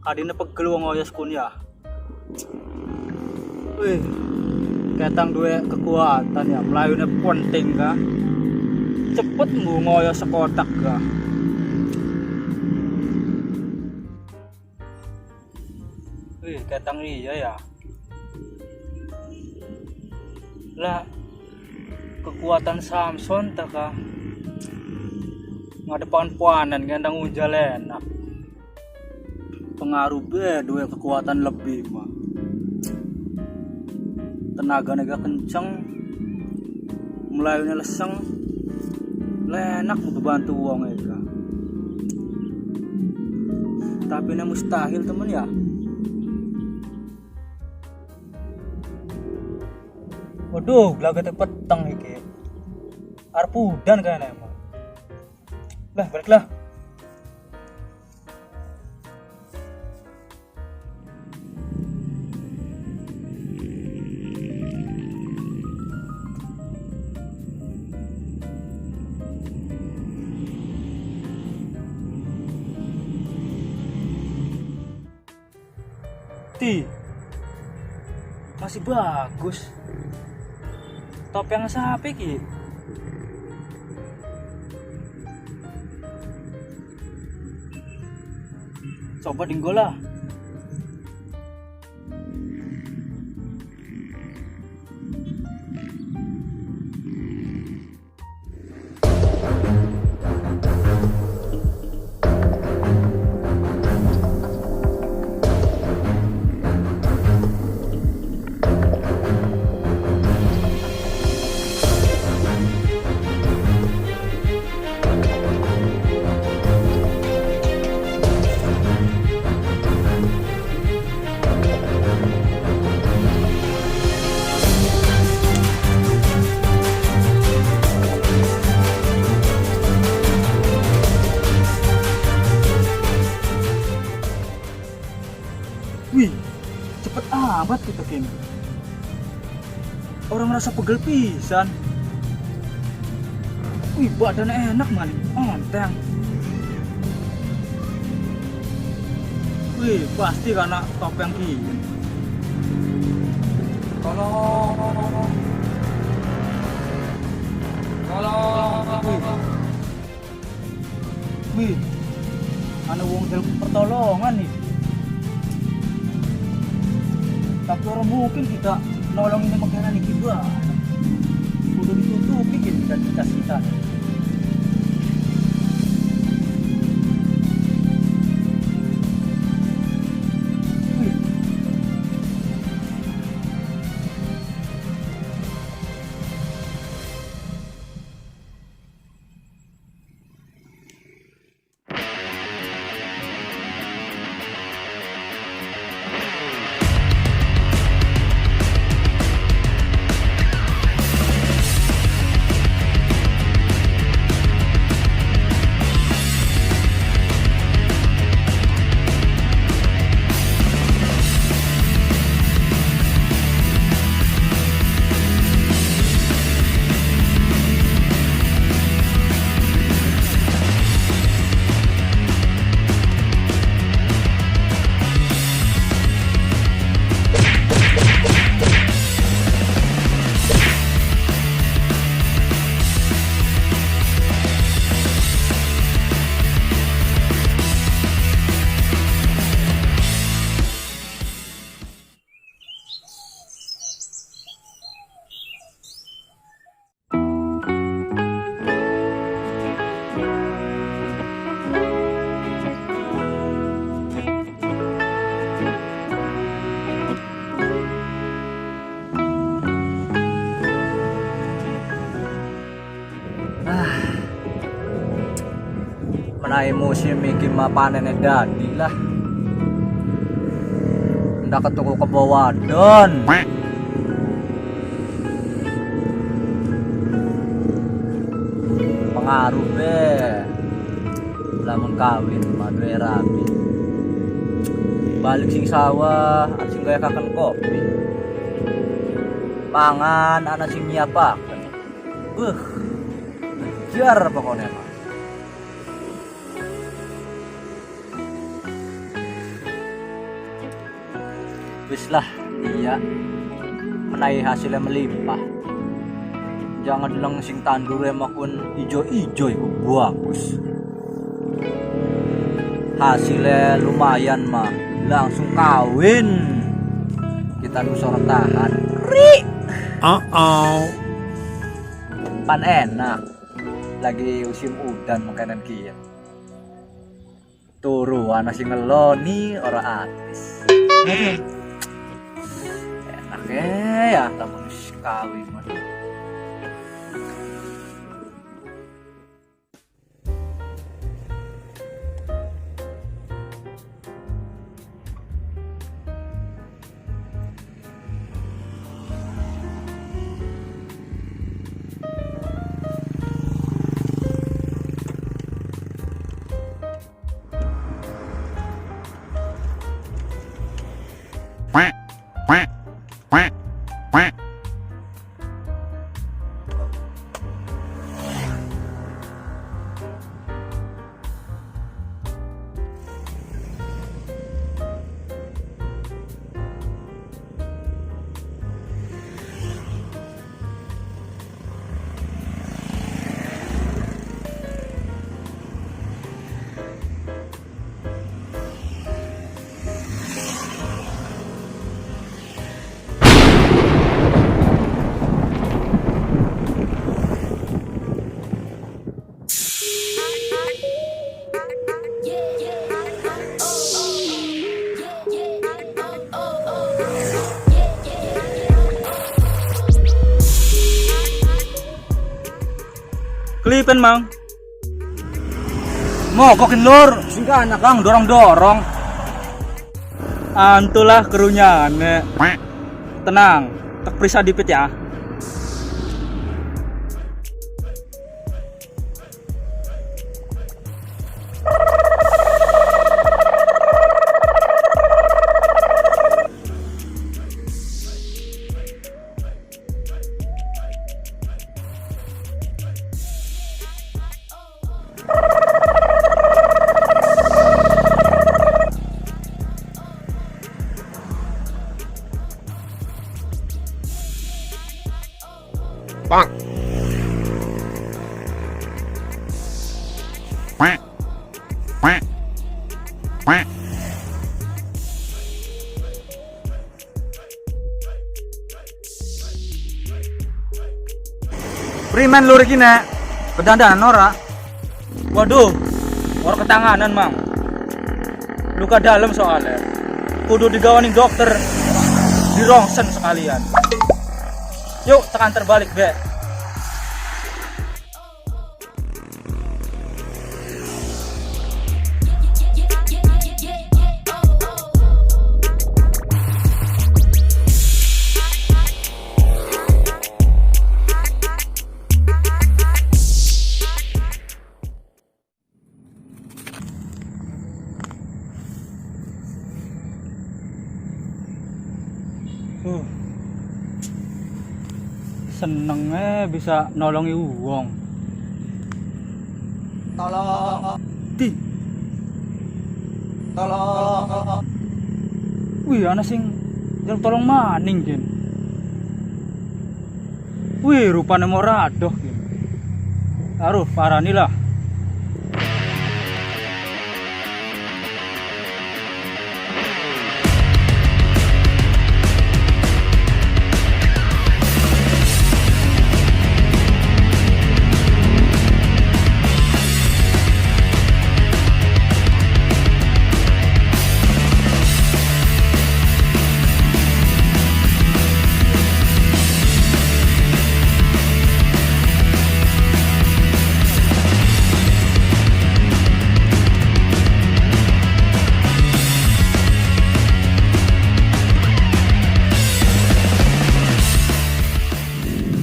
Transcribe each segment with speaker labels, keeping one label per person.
Speaker 1: adine pegel wong oyos kun ya. Wih, ketang duwe kekuatan ya, melayune penting ka. Cepet ngoyo sekotak ka. Wih, ketang iya ya. Lah, kekuatan Samson tak ka. Ngadepan puanan gendang unjal enak. Pengaruh be duwe kekuatan lebih mah. Tenaga nega kenceng, melayunya leseng, enak untuk bantu uang mereka. Tapi ini mustahil temen ya. Waduh, laga peteng iki. Arep udan kayaknya emang. Lah, baliklah. Masih bagus. Topeng sapi ki. Coba dinggola. Wih, cepet amat kita kini. Orang merasa pegel pisan. Wih, badan enak man, onteng. Wih, pasti karena topeng gini. Tolong. Wih, ana wong dalam pertolongan nih. Tapi orang mungkin kita nolongin sama kira nih juga. Udah ditutupi kita kita. Menai musim iki mah panene dadi lah. Ndak ketuku ke bawah don. Pengaruh be. Lamun kawin madue rapi. Balik sing sawah, sing gaya kaken kopi. Mangan ana sing nyiapaken. Kejar pokoknya mah. baguslah dia menaik hasilnya melimpah. Jangan bilang sing tandur makun ijo-ijo iku bagus. Hasilnya lumayan mah, langsung kawin. Kita nu sorot tahan. Ri. Pan enak. Lagi musim udan makanan kieu. Turu ana sing ngeloni ora atis. Enak ya lamun kawin mah. Kelipen mang, mogokin lur, singka anak kang dorong-dorong. Antulah kerunya ane. Tenang, tak perisa dipit ya.
Speaker 2: Bang.
Speaker 1: Primen lur iki nek kedandanan ora. Waduh, ora ketanganan mang. Luka dalam soalnya. Kudu digawani dokter. Dirongsen sekalian. Yuk tekan terbalik be. Senengnya bisa nolongi uang.
Speaker 2: Tolong. Tolong.
Speaker 1: Wih, ana sing yang tolong maning kin. Wih, rupanya mau radoh kin. Aduh, parah nih lah.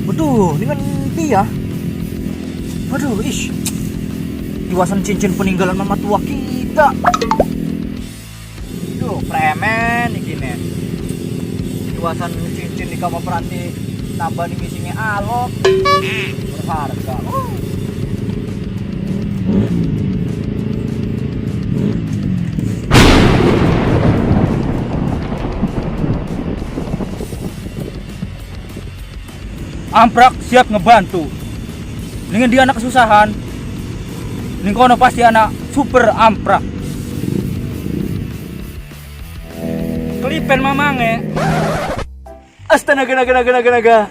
Speaker 1: Waduh, ini kan dia. Waduh, ish. Iwasan cincin peninggalan mama tua kita. Duh, premen iki nih. Iwasan cincin di kamar peranti nambah di misinya alok. Berharga.
Speaker 3: Amprak siap ngebantu. Dengan dia anak kesusahan, ning kono pasti anak super amprak. Kelipen mamange.
Speaker 1: Astaga, naga.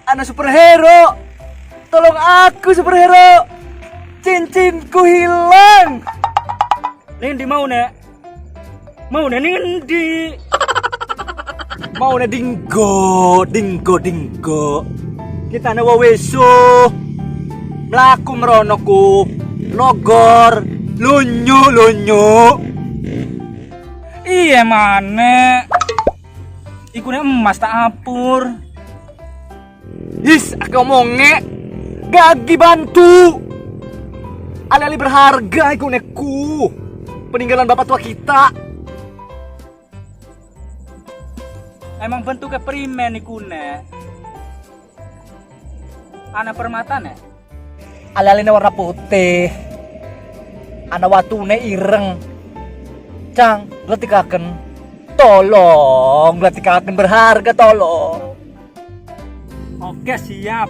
Speaker 1: Anak superhero. Tolong aku superhero. Cincinku hilang.
Speaker 3: Ning di mau nek? Mau nek ning endi?
Speaker 1: Mau dinggo. Kita na waweso. Mlaku meronoku. Logor. Lunyu.
Speaker 3: Iya mana? Iku nek emas tak apur.
Speaker 1: Is, aku ngomongnya gagi bantu. Ali-ali berharga iku neku. Peninggalan bapak tua kita.
Speaker 3: Emang bentuknya primen iku nek. Anak permata nek.
Speaker 1: Ali-ali warna putih. Ana watune ireng. Cang, letikaken. Tolong, letikaken berharga tolong.
Speaker 3: Oke, siap.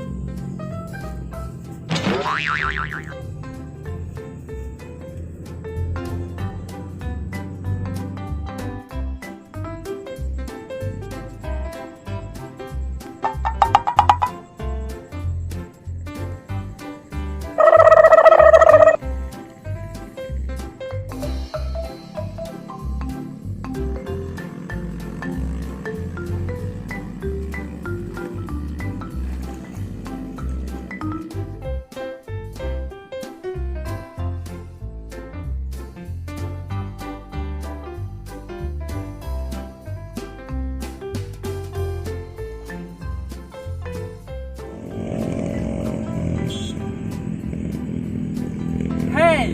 Speaker 3: Hei,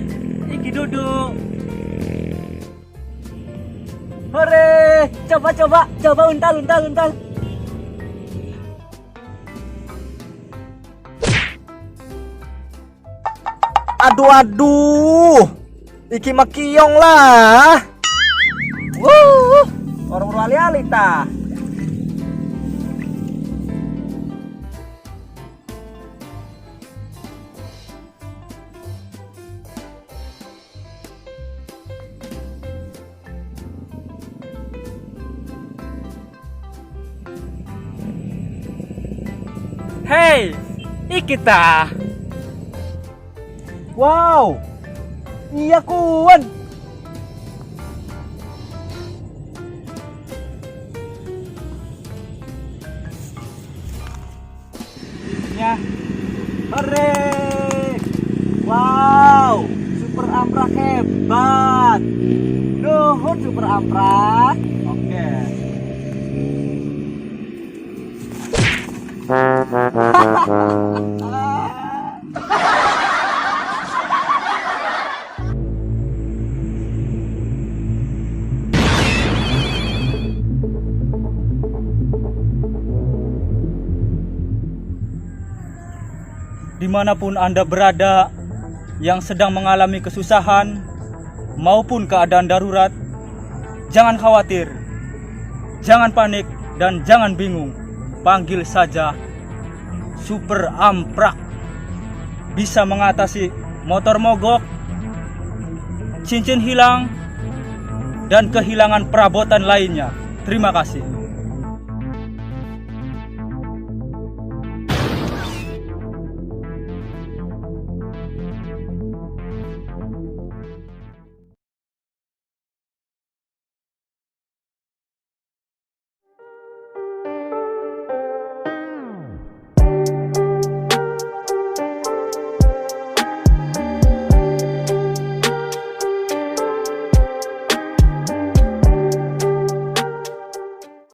Speaker 3: iki duduk.
Speaker 1: Hore, coba untal. Aduh. Iki makiyong lah. Orang ali-ali ta.
Speaker 3: Hei, iki ta.
Speaker 1: Wow. Iya kuan.
Speaker 3: Ya,
Speaker 1: Hore. Wow, super amprak hebat. Nuhun super amprak.
Speaker 3: oke. Dimanapun Anda berada yang sedang mengalami kesusahan maupun keadaan darurat, jangan khawatir, jangan panik, dan jangan bingung. Panggil saja Super Amprak. Bisa mengatasi motor mogok, cincin hilang, dan kehilangan perabotan lainnya. Terima kasih.